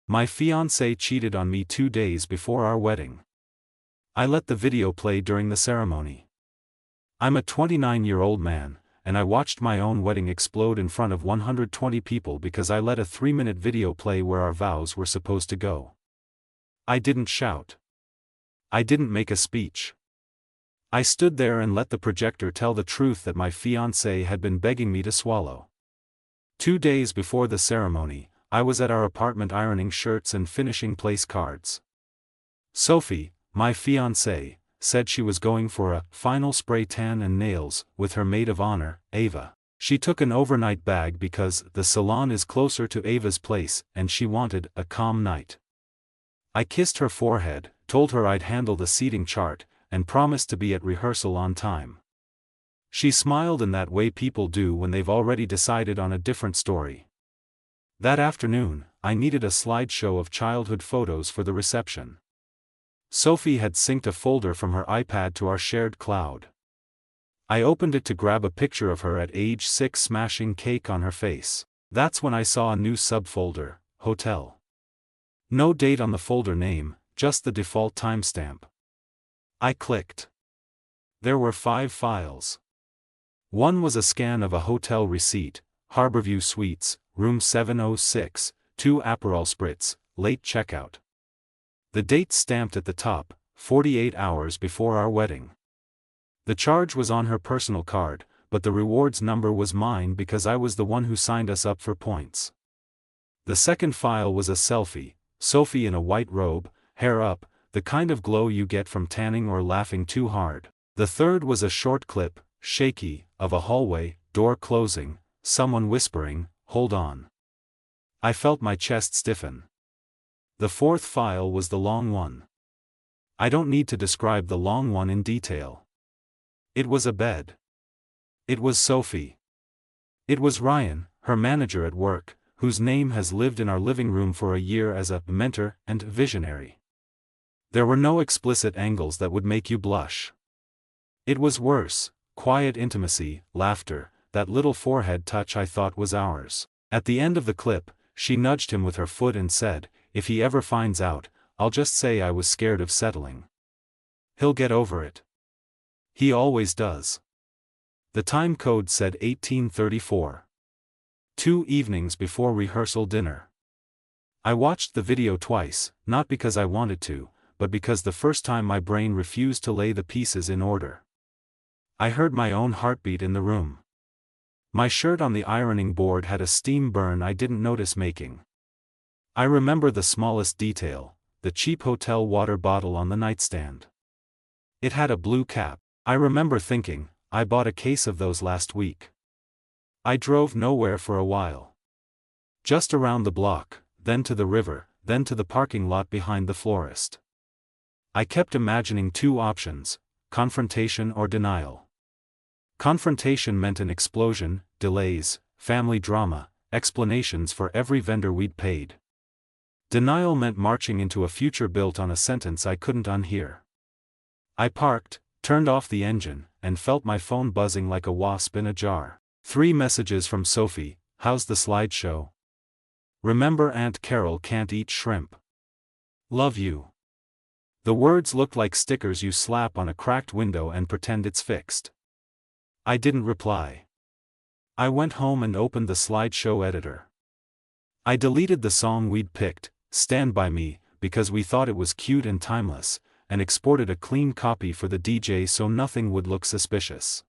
My fiancé cheated on me 2 days before our wedding. I let the video play during the ceremony. I'm a 29-year-old man, and I watched my own wedding explode in front of 120 people because I let a 3-minute video play where our vows were supposed to go. I didn't shout. I didn't make a speech. I stood there and let the projector tell the truth that my fiancé had been begging me to swallow. 2 days before the ceremony, I was at our apartment ironing shirts and finishing place cards. Sophie, my fiancée, said she was going for a final spray tan and nails with her maid of honor, Ava. She took an overnight bag because the salon is closer to Ava's place and she wanted a calm night. I kissed her forehead, told her I'd handle the seating chart, and promised to be at rehearsal on time. She smiled in that way people do when they've already decided on a different story. That afternoon, I needed a slideshow of childhood photos for the reception. Sophie had synced a folder from her iPad to our shared cloud. I opened it to grab a picture of her at age 6 smashing cake on her face. That's when I saw a new subfolder, Hotel. No date on the folder name, just the default timestamp. I clicked. There were 5 files. One was a scan of a hotel receipt, Harborview Suites, room 706, 2 Aperol Spritz, late checkout. The date stamped at the top, 48 hours before our wedding. The charge was on her personal card, but the rewards number was mine because I was the one who signed us up for points. The second file was a selfie, Sophie in a white robe, hair up, the kind of glow you get from tanning or laughing too hard. The third was a short clip, shaky, of a hallway, door closing, someone whispering, "Hold on." I felt my chest stiffen. The fourth file was the long one. I don't need to describe the long one in detail. It was a bed. It was Sophie. It was Ryan, her manager at work, whose name has lived in our living room for a year as a mentor and visionary. There were no explicit angles that would make you blush. It was worse, quiet intimacy, laughter, that little forehead touch I thought was ours. At the end of the clip, she nudged him with her foot and said, "If he ever finds out, I'll just say I was scared of settling. He'll get over it. He always does." The time code said 1834. 2 evenings before rehearsal dinner. I watched the video twice, not because I wanted to, but because the first time my brain refused to lay the pieces in order. I heard my own heartbeat in the room. My shirt on the ironing board had a steam burn I didn't notice making. I remember the smallest detail, the cheap hotel water bottle on the nightstand. It had a blue cap. I remember thinking, I bought a case of those last week. I drove nowhere for a while. Just around the block, then to the river, then to the parking lot behind the florist. I kept imagining 2 options, confrontation or denial. Confrontation meant an explosion, delays, family drama, explanations for every vendor we'd paid. Denial meant marching into a future built on a sentence I couldn't unhear. I parked, turned off the engine, and felt my phone buzzing like a wasp in a jar. 3 messages from Sophie: "How's the slideshow? Remember Aunt Carol can't eat shrimp. Love you." The words looked like stickers you slap on a cracked window and pretend it's fixed. I didn't reply. I went home and opened the slideshow editor. I deleted the song we'd picked, "Stand By Me," because we thought it was cute and timeless, and exported a clean copy for the DJ so nothing would look suspicious.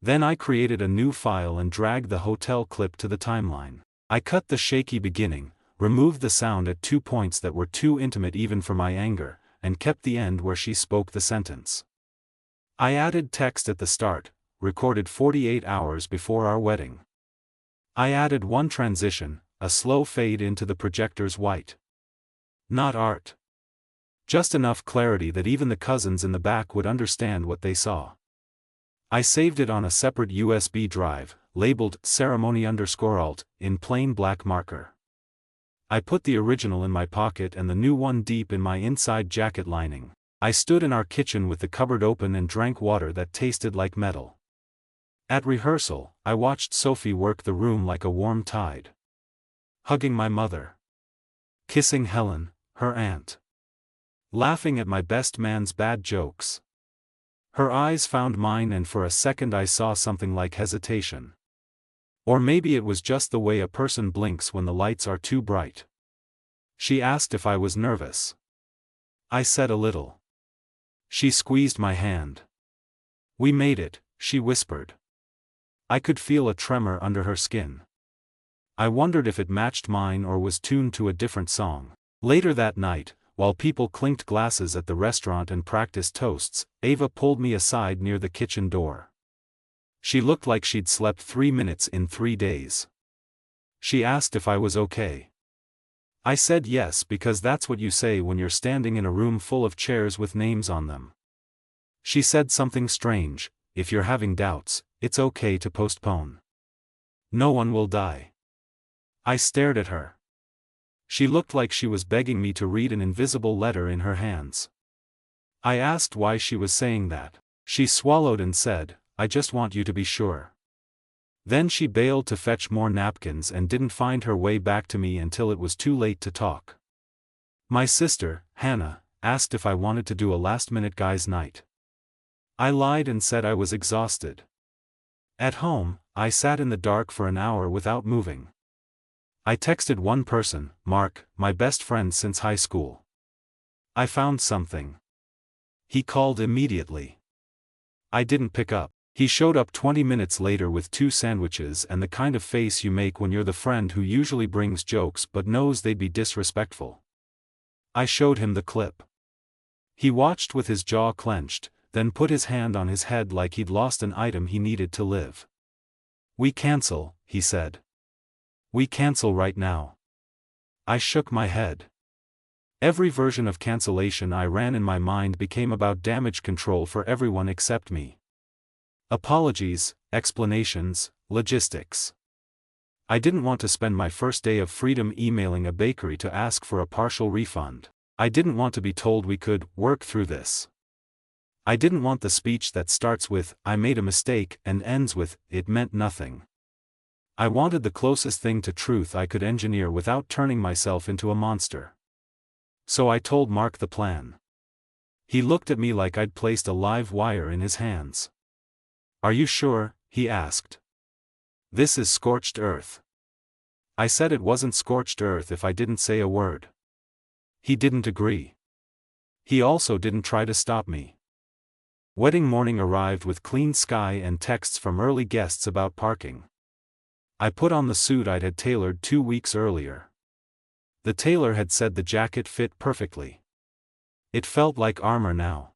Then I created a new file and dragged the hotel clip to the timeline. I cut the shaky beginning, removed the sound at 2 points that were too intimate even for my anger, and kept the end where she spoke the sentence. I added text at the start, recorded 48 hours before our wedding. I added one transition, a slow fade into the projector's white. Not art. Just enough clarity that even the cousins in the back would understand what they saw. I saved it on a separate USB drive, labeled ceremony_alt, in plain black marker. I put the original in my pocket and the new one deep in my inside jacket lining. I stood in our kitchen with the cupboard open and drank water that tasted like metal. At rehearsal, I watched Sophie work the room like a warm tide. Hugging my mother. kissing Helen, her aunt. Laughing at my best man's bad jokes. Her eyes found mine and for a second I saw something like hesitation. Or maybe it was just the way a person blinks when the lights are too bright. She asked if I was nervous. I said a little. She squeezed my hand. "We made it," she whispered. I could feel a tremor under her skin. I wondered if it matched mine or was tuned to a different song. Later that night, while people clinked glasses at the restaurant and practiced toasts, Ava pulled me aside near the kitchen door. She looked like she'd slept 3 minutes in 3 days. She asked if I was okay. I said yes because that's what you say when you're standing in a room full of chairs with names on them. She said something strange: "If you're having doubts, it's okay to postpone. No one will die." I stared at her. She looked like she was begging me to read an invisible letter in her hands. I asked why she was saying that. She swallowed and said, "I just want you to be sure." Then she bailed to fetch more napkins and didn't find her way back to me until it was too late to talk. My sister, Hannah, asked if I wanted to do a last-minute guys' night. I lied and said I was exhausted. At home, I sat in the dark for an hour without moving. I texted one person, Mark, my best friend since high school. "I found something." He called immediately. I didn't pick up. He showed up 20 minutes later with 2 sandwiches and the kind of face you make when you're the friend who usually brings jokes but knows they'd be disrespectful. I showed him the clip. He watched with his jaw clenched, then put his hand on his head like he'd lost an item he needed to live. "We cancel," he said. "We cancel right now." I shook my head. Every version of cancellation I ran in my mind became about damage control for everyone except me. Apologies, explanations, logistics. I didn't want to spend my first day of freedom emailing a bakery to ask for a partial refund. I didn't want to be told we could work through this. I didn't want the speech that starts with, "I made a mistake," and ends with, "It meant nothing." I wanted the closest thing to truth I could engineer without turning myself into a monster. So I told Mark the plan. He looked at me like I'd placed a live wire in his hands. "Are you sure?" he asked. "This is scorched earth." I said it wasn't scorched earth if I didn't say a word. He didn't agree. He also didn't try to stop me. Wedding morning arrived with clean sky and texts from early guests about parking. I put on the suit I'd had tailored 2 weeks earlier. The tailor had said the jacket fit perfectly. It felt like armor now.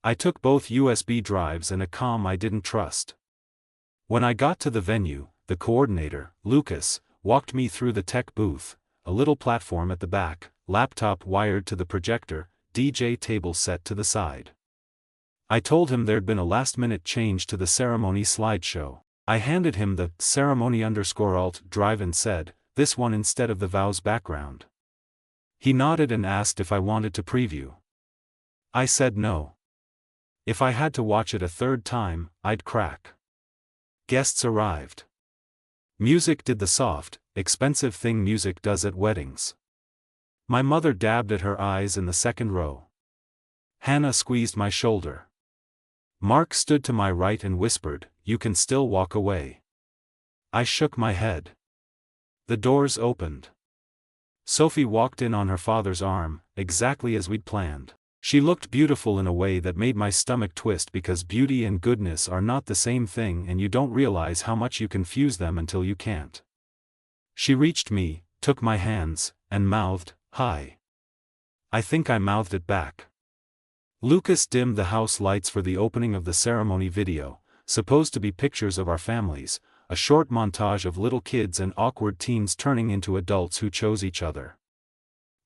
I took both USB drives and a comm I didn't trust. When I got to the venue, the coordinator, Lucas, walked me through the tech booth, a little platform at the back, laptop wired to the projector, DJ table set to the side. I told him there'd been a last-minute change to the ceremony slideshow. I handed him the ceremony_alt drive and said, "This one instead of the vows background." He nodded and asked if I wanted to preview. I said no. If I had to watch it a third time, I'd crack. Guests arrived. Music did the soft, expensive thing music does at weddings. My mother dabbed at her eyes in the second row. Hannah squeezed my shoulder. Mark stood to my right and whispered, "You can still walk away." I shook my head. The doors opened. Sophie walked in on her father's arm, exactly as we'd planned. She looked beautiful in a way that made my stomach twist because beauty and goodness are not the same thing and you don't realize how much you confuse them until you can't. She reached me, took my hands, and mouthed, "Hi." I think I mouthed it back. Lucas dimmed the house lights for the opening of the ceremony video, supposed to be pictures of our families, a short montage of little kids and awkward teens turning into adults who chose each other.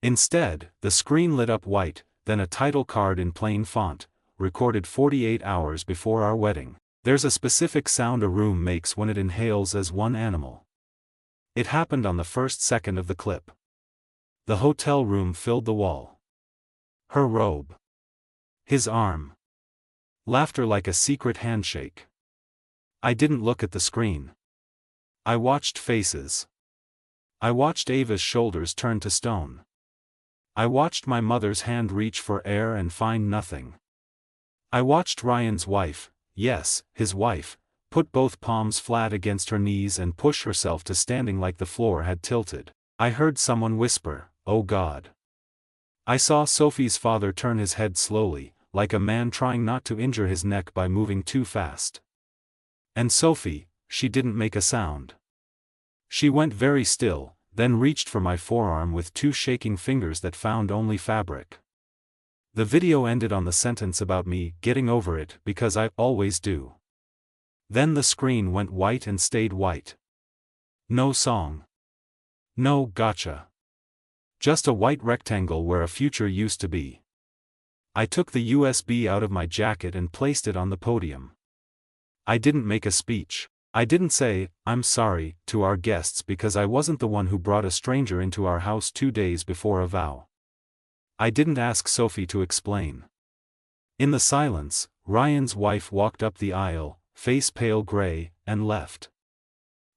Instead, the screen lit up white, then a title card in plain font, recorded 48 hours before our wedding. There's a specific sound a room makes when it inhales as one animal. It happened on the first second of the clip. The hotel room filled the wall. Her robe. His arm. Laughter like a secret handshake. I didn't look at the screen. I watched faces. I watched Ava's shoulders turn to stone. I watched my mother's hand reach for air and find nothing. I watched Ryan's wife, yes, his wife, put both palms flat against her knees and push herself to standing like the floor had tilted. I heard someone whisper, "Oh God." I saw Sophie's father turn his head slowly, like a man trying not to injure his neck by moving too fast. And Sophie, she didn't make a sound. She went very still, then reached for my forearm with two shaking fingers that found only fabric. The video ended on the sentence about me getting over it because I always do. Then the screen went white and stayed white. No song. No gotcha. Just a white rectangle where a future used to be. I took the USB out of my jacket and placed it on the podium. I didn't make a speech. I didn't say, "I'm sorry," to our guests because I wasn't the one who brought a stranger into our house 2 days before a vow. I didn't ask Sophie to explain. In the silence, Ryan's wife walked up the aisle, face pale gray, and left.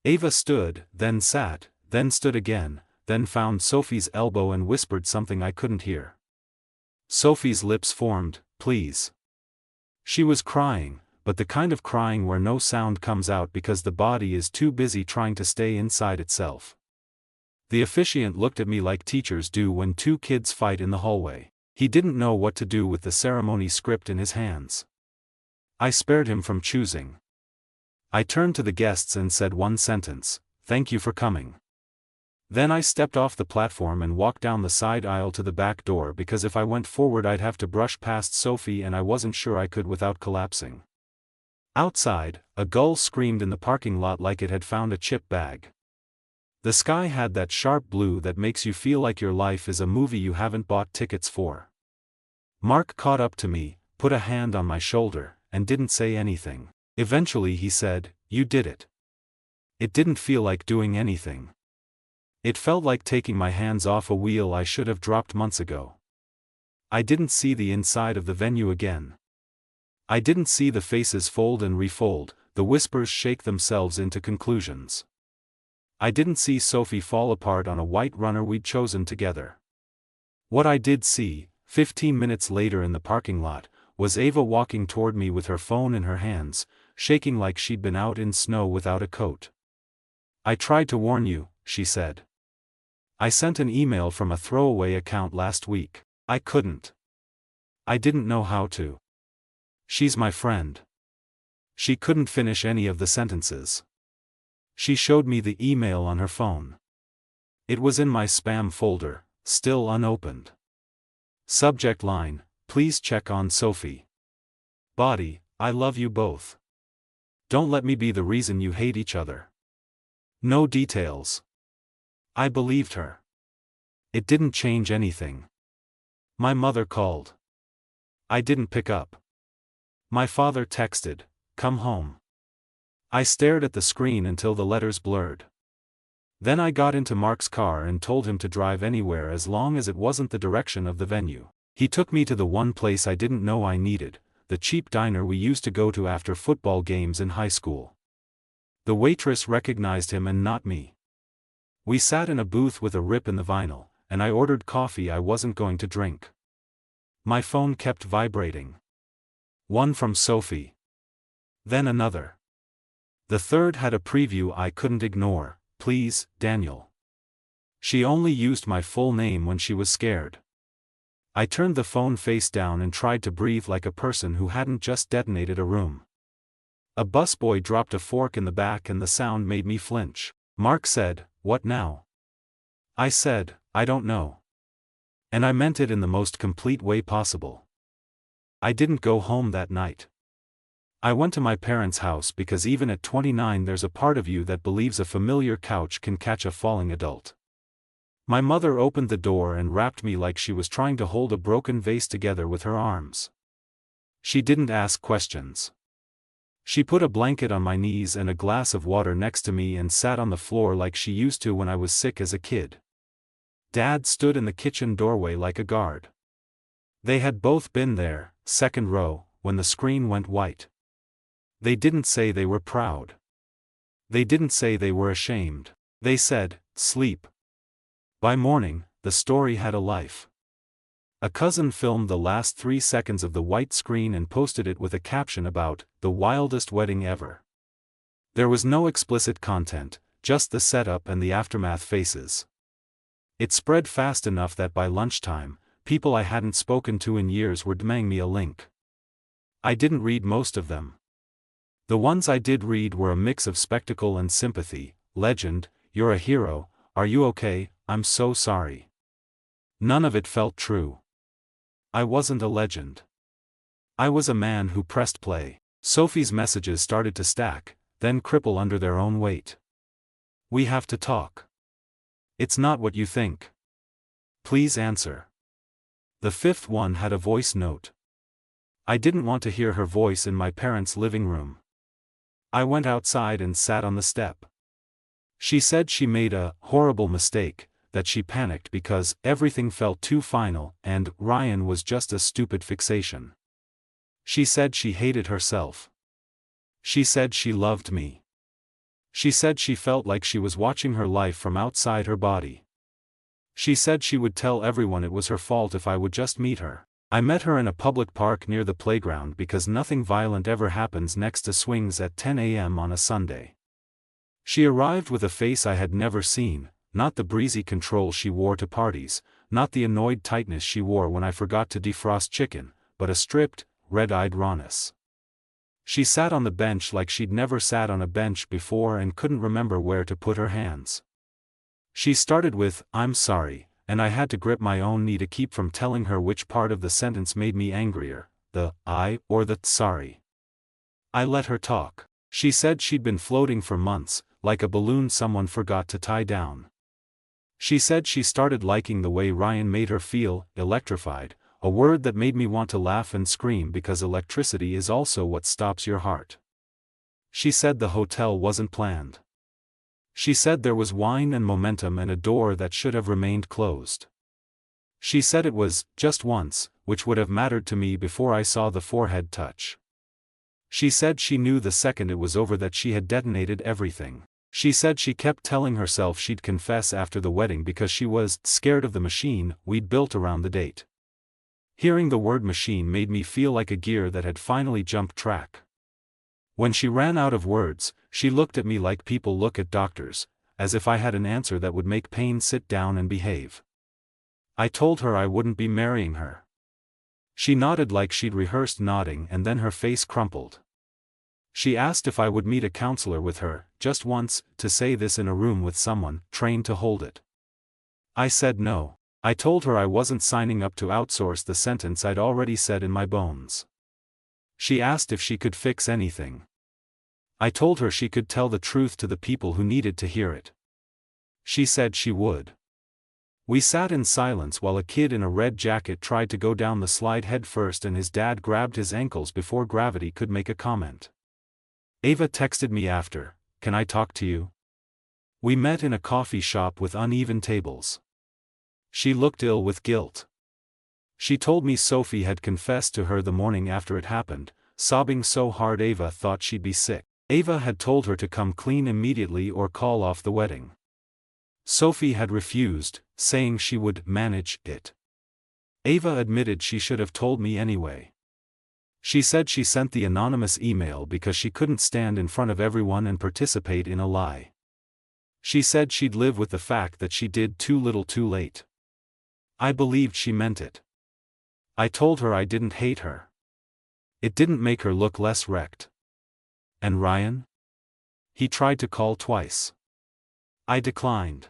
Ava stood, then sat, then stood again, then found Sophie's elbow and whispered something I couldn't hear. Sophie's lips formed, "Please." She was crying, but the kind of crying where no sound comes out because the body is too busy trying to stay inside itself. The officiant looked at me like teachers do when two kids fight in the hallway. He didn't know what to do with the ceremony script in his hands. I spared him from choosing. I turned to the guests and said one sentence, "Thank you for coming." Then I stepped off the platform and walked down the side aisle to the back door because if I went forward I'd have to brush past Sophie and I wasn't sure I could without collapsing. Outside, a gull screamed in the parking lot like it had found a chip bag. The sky had that sharp blue that makes you feel like your life is a movie you haven't bought tickets for. Mark caught up to me, put a hand on my shoulder, and didn't say anything. Eventually he said, "You did it." It didn't feel like doing anything. It felt like taking my hands off a wheel I should have dropped months ago. I didn't see the inside of the venue again. I didn't see the faces fold and refold, the whispers shake themselves into conclusions. I didn't see Sophie fall apart on a white runner we'd chosen together. What I did see, 15 minutes later in the parking lot, was Ava walking toward me with her phone in her hands, shaking like she'd been out in snow without a coat. "I tried to warn you," she said. "I sent an email from a throwaway account last week. I couldn't. I didn't know how to. She's my friend." She couldn't finish any of the sentences. She showed me the email on her phone. It was in my spam folder, still unopened. Subject line, "Please check on Sophie." Body, "I love you both. Don't let me be the reason you hate each other." No details. I believed her. It didn't change anything. My mother called. I didn't pick up. My father texted, "Come home." I stared at the screen until the letters blurred. Then I got into Mark's car and told him to drive anywhere as long as it wasn't the direction of the venue. He took me to the one place I didn't know I needed, the cheap diner we used to go to after football games in high school. The waitress recognized him and not me. We sat in a booth with a rip in the vinyl, and I ordered coffee I wasn't going to drink. My phone kept vibrating. One from Sophie. Then another. The third had a preview I couldn't ignore, "Please, Daniel." She only used my full name when she was scared. I turned the phone face down and tried to breathe like a person who hadn't just detonated a room. A busboy dropped a fork in the back and the sound made me flinch. Mark said, "What now?" I said, "I don't know." And I meant it in the most complete way possible. I didn't go home that night. I went to my parents' house because even at 29 there's a part of you that believes a familiar couch can catch a falling adult. My mother opened the door and wrapped me like she was trying to hold a broken vase together with her arms. She didn't ask questions. She put a blanket on my knees and a glass of water next to me and sat on the floor like she used to when I was sick as a kid. Dad stood in the kitchen doorway like a guard. They had both been there, second row, when the screen went white. They didn't say they were proud. They didn't say they were ashamed. They said, sleep. By morning, the story had a life. A cousin filmed the last 3 seconds of the white screen and posted it with a caption about, "the wildest wedding ever." There was no explicit content, just the setup and the aftermath faces. It spread fast enough that by lunchtime, people I hadn't spoken to in years were DMing me a link. I didn't read most of them. The ones I did read were a mix of spectacle and sympathy. Legend, you're a hero, are you okay, I'm so sorry. None of it felt true. I wasn't a legend. I was a man who pressed play. Sophie's messages started to stack, then cripple under their own weight. We have to talk. It's not what you think. Please answer. The fifth one had a voice note. I didn't want to hear her voice in my parents' living room. I went outside and sat on the step. She said she made a horrible mistake, that she panicked because everything felt too final and Ryan was just a stupid fixation. She said she hated herself. She said she loved me. She said she felt like she was watching her life from outside her body. She said she would tell everyone it was her fault if I would just meet her. I met her in a public park near the playground because nothing violent ever happens next to swings at 10 a.m. on a Sunday. She arrived with a face I had never seen, not the breezy control she wore to parties, not the annoyed tightness she wore when I forgot to defrost chicken, but a stripped, red-eyed rawness. She sat on the bench like she'd never sat on a bench before and couldn't remember where to put her hands. She started with, "I'm sorry," and I had to grip my own knee to keep from telling her which part of the sentence made me angrier, the "I" or the "sorry." I let her talk. She said she'd been floating for months, like a balloon someone forgot to tie down. She said she started liking the way Ryan made her feel, electrified, a word that made me want to laugh and scream because electricity is also what stops your heart. She said the hotel wasn't planned. She said there was wine and momentum and a door that should have remained closed. She said it was, just once, which would have mattered to me before I saw the forehead touch. She said she knew the second it was over that she had detonated everything. She said she kept telling herself she'd confess after the wedding because she was scared of the machine we'd built around the date. Hearing the word machine made me feel like a gear that had finally jumped track. When she ran out of words, she looked at me like people look at doctors, as if I had an answer that would make pain sit down and behave. I told her I wouldn't be marrying her. She nodded like she'd rehearsed nodding and then her face crumpled. She asked if I would meet a counselor with her, just once, to say this in a room with someone trained to hold it. I said no. I told her I wasn't signing up to outsource the sentence I'd already said in my bones. She asked if she could fix anything. I told her she could tell the truth to the people who needed to hear it. She said she would. We sat in silence while a kid in a red jacket tried to go down the slide head first and his dad grabbed his ankles before gravity could make a comment. Ava texted me after, "Can I talk to you?" We met in a coffee shop with uneven tables. She looked ill with guilt. She told me Sophie had confessed to her the morning after it happened, sobbing so hard Ava thought she'd be sick. Ava had told her to come clean immediately or call off the wedding. Sophie had refused, saying she would manage it. Ava admitted she should have told me anyway. She said she sent the anonymous email because she couldn't stand in front of everyone and participate in a lie. She said she'd live with the fact that she did too little too late. I believed she meant it. I told her I didn't hate her. It didn't make her look less wrecked. And Ryan? He tried to call twice. I declined.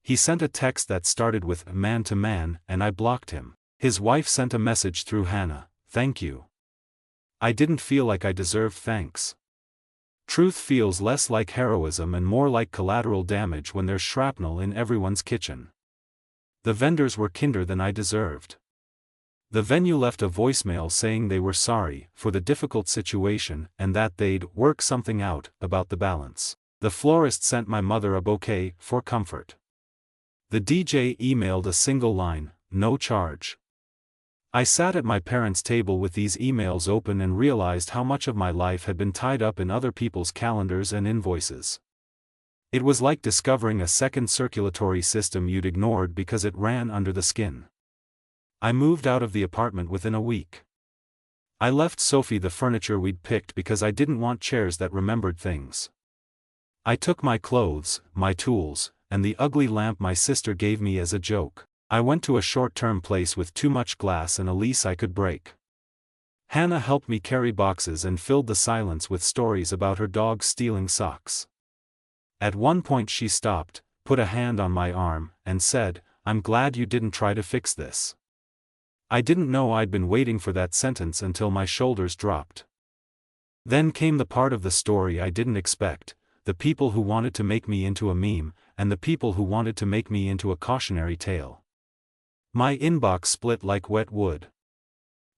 He sent a text that started with "man to man" and I blocked him. His wife sent a message through Hannah, "Thank you." I didn't feel like I deserved thanks. Truth feels less like heroism and more like collateral damage when there's shrapnel in everyone's kitchen. The vendors were kinder than I deserved. The venue left a voicemail saying they were sorry for the difficult situation and that they'd work something out about the balance. The florist sent my mother a bouquet for comfort. The DJ emailed a single line, "No charge." I sat at my parents' table with these emails open and realized how much of my life had been tied up in other people's calendars and invoices. It was like discovering a second circulatory system you'd ignored because it ran under the skin. I moved out of the apartment within a week. I left Sophie the furniture we'd picked because I didn't want chairs that remembered things. I took my clothes, my tools, and the ugly lamp my sister gave me as a joke. I went to a short-term place with too much glass and a lease I could break. Hannah helped me carry boxes and filled the silence with stories about her dog stealing socks. At one point she stopped, put a hand on my arm, and said, "I'm glad you didn't try to fix this." I didn't know I'd been waiting for that sentence until my shoulders dropped. Then came the part of the story I didn't expect, the people who wanted to make me into a meme, and the people who wanted to make me into a cautionary tale. My inbox split like wet wood.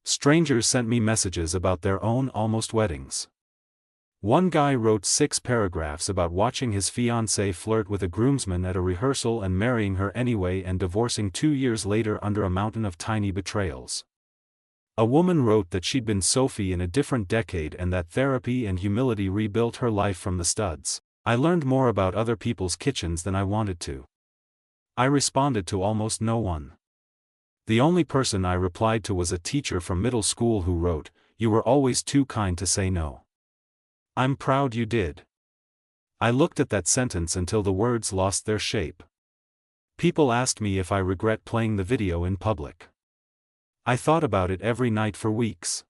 Strangers sent me messages about their own almost weddings. One guy wrote 6 paragraphs about watching his fiancée flirt with a groomsman at a rehearsal and marrying her anyway and divorcing 2 years later under a mountain of tiny betrayals. A woman wrote that she'd been Sophie in a different decade and that therapy and humility rebuilt her life from the studs. I learned more about other people's kitchens than I wanted to. I responded to almost no one. The only person I replied to was a teacher from middle school who wrote, "You were always too kind to say no. I'm proud you did." I looked at that sentence until the words lost their shape. People asked me if I regret playing the video in public. I thought about it every night for weeks.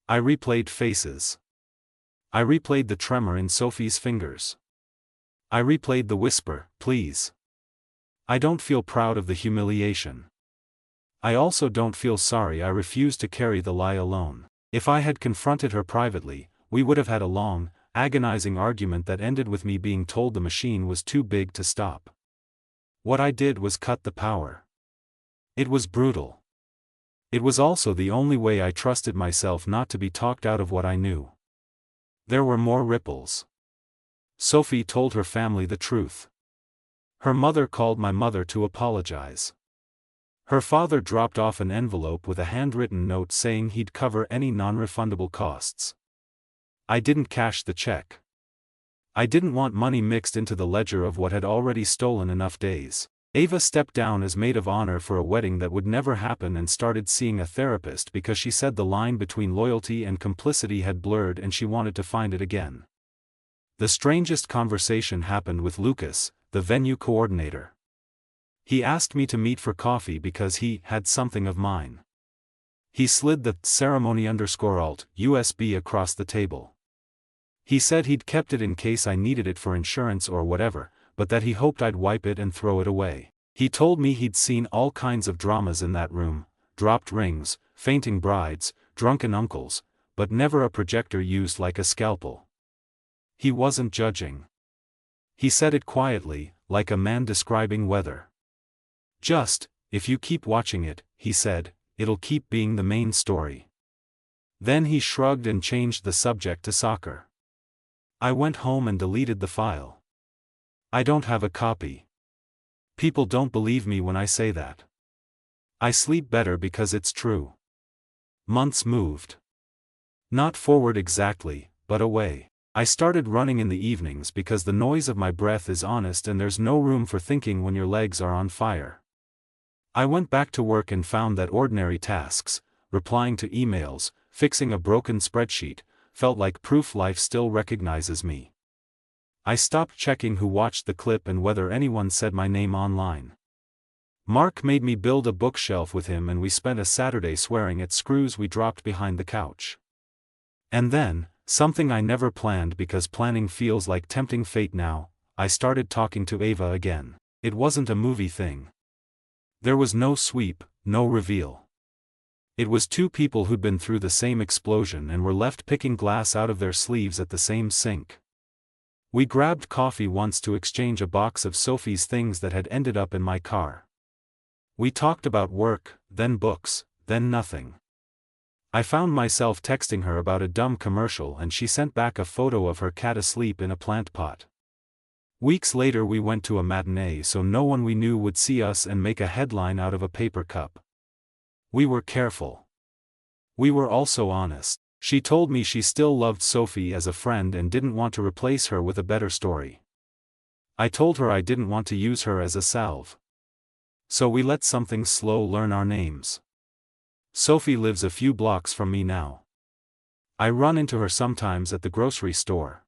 I replayed faces. I replayed the tremor in Sophie's fingers. I replayed the whisper, "Please." I don't feel proud of the humiliation. I also don't feel sorry I refused to carry the lie alone. If I had confronted her privately, we would have had a long, agonizing argument that ended with me being told the machine was too big to stop. What I did was cut the power. It was brutal. It was also the only way I trusted myself not to be talked out of what I knew. There were more ripples. Sophie told her family the truth. Her mother called my mother to apologize. Her father dropped off an envelope with a handwritten note saying he'd cover any non-refundable costs. I didn't cash the check. I didn't want money mixed into the ledger of what had already stolen enough days. Ava stepped down as maid of honor for a wedding that would never happen and started seeing a therapist because she said the line between loyalty and complicity had blurred and she wanted to find it again. The strangest conversation happened with Lucas, the venue coordinator. He asked me to meet for coffee because he had something of mine. He slid the ceremony_alt USB across the table. He said he'd kept it in case I needed it for insurance or whatever, but that he hoped I'd wipe it and throw it away. He told me he'd seen all kinds of dramas in that room, dropped rings, fainting brides, drunken uncles, but never a projector used like a scalpel. He wasn't judging. He said it quietly, like a man describing weather. "Just, if you keep watching it," he said, "it'll keep being the main story." Then he shrugged and changed the subject to soccer. I went home and deleted the file. I don't have a copy. People don't believe me when I say that. I sleep better because it's true. Months moved. Not forward exactly, but away. I started running in the evenings because the noise of my breath is honest and there's no room for thinking when your legs are on fire. I went back to work and found that ordinary tasks, replying to emails, fixing a broken spreadsheet, felt like proof life still recognizes me. I stopped checking who watched the clip and whether anyone said my name online. Mark made me build a bookshelf with him and we spent a Saturday swearing at screws we dropped behind the couch. And then, something I never planned because planning feels like tempting fate now, I started talking to Ava again. It wasn't a movie thing. There was no sweep, no reveal. It was two people who'd been through the same explosion and were left picking glass out of their sleeves at the same sink. We grabbed coffee once to exchange a box of Sophie's things that had ended up in my car. We talked about work, then books, then nothing. I found myself texting her about a dumb commercial and she sent back a photo of her cat asleep in a plant pot. Weeks later we went to a matinee so no one we knew would see us and make a headline out of a paper cup. We were careful. We were also honest. She told me she still loved Sophie as a friend and didn't want to replace her with a better story. I told her I didn't want to use her as a salve. So we let something slow learn our names. Sophie lives a few blocks from me now. I run into her sometimes at the grocery store.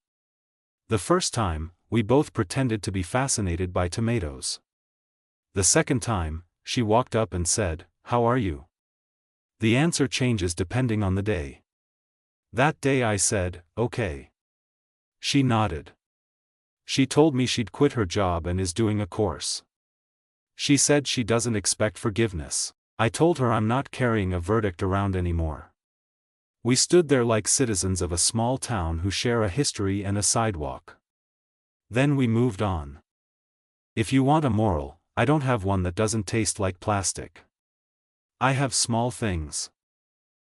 The first time, we both pretended to be fascinated by tomatoes. The second time, she walked up and said, "How are you?" The answer changes depending on the day. That day I said, "Okay." She nodded. She told me she'd quit her job and is doing a course. She said she doesn't expect forgiveness. I told her I'm not carrying a verdict around anymore. We stood there like citizens of a small town who share a history and a sidewalk. Then we moved on. If you want a moral, I don't have one that doesn't taste like plastic. I have small things.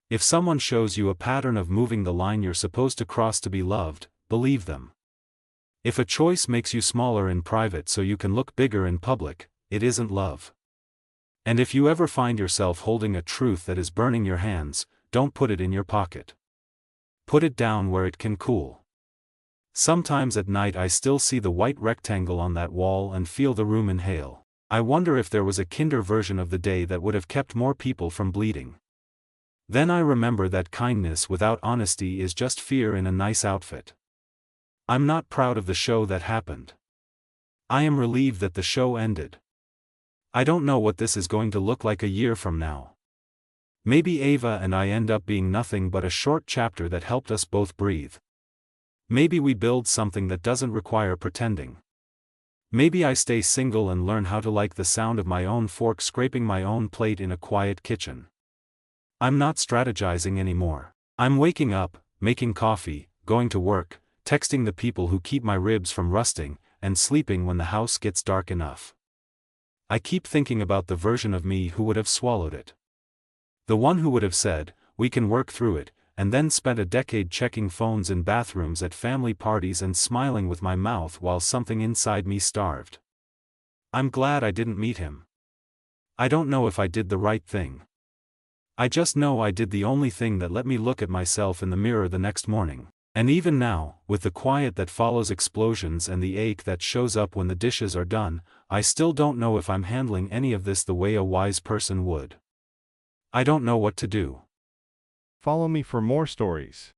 If someone shows you a pattern of moving the line you're supposed to cross to be loved, believe them. If a choice makes you smaller in private so you can look bigger in public, it isn't love. And if you ever find yourself holding a truth that is burning your hands, don't put it in your pocket. Put it down where it can cool. Sometimes at night I still see the white rectangle on that wall and feel the room inhale. I wonder if there was a kinder version of the day that would have kept more people from bleeding. Then I remember that kindness without honesty is just fear in a nice outfit. I'm not proud of the show that happened. I am relieved that the show ended. I don't know what this is going to look like a year from now. Maybe Ava and I end up being nothing but a short chapter that helped us both breathe. Maybe we build something that doesn't require pretending. Maybe I stay single and learn how to like the sound of my own fork scraping my own plate in a quiet kitchen. I'm not strategizing anymore. I'm waking up, making coffee, going to work, texting the people who keep my ribs from rusting, and sleeping when the house gets dark enough. I keep thinking about the version of me who would have swallowed it. The one who would have said, "We can work through it," and then spent a decade checking phones in bathrooms at family parties and smiling with my mouth while something inside me starved. I'm glad I didn't meet him. I don't know if I did the right thing. I just know I did the only thing that let me look at myself in the mirror the next morning. And even now, with the quiet that follows explosions and the ache that shows up when the dishes are done, I still don't know if I'm handling any of this the way a wise person would. I don't know what to do. Follow me for more stories.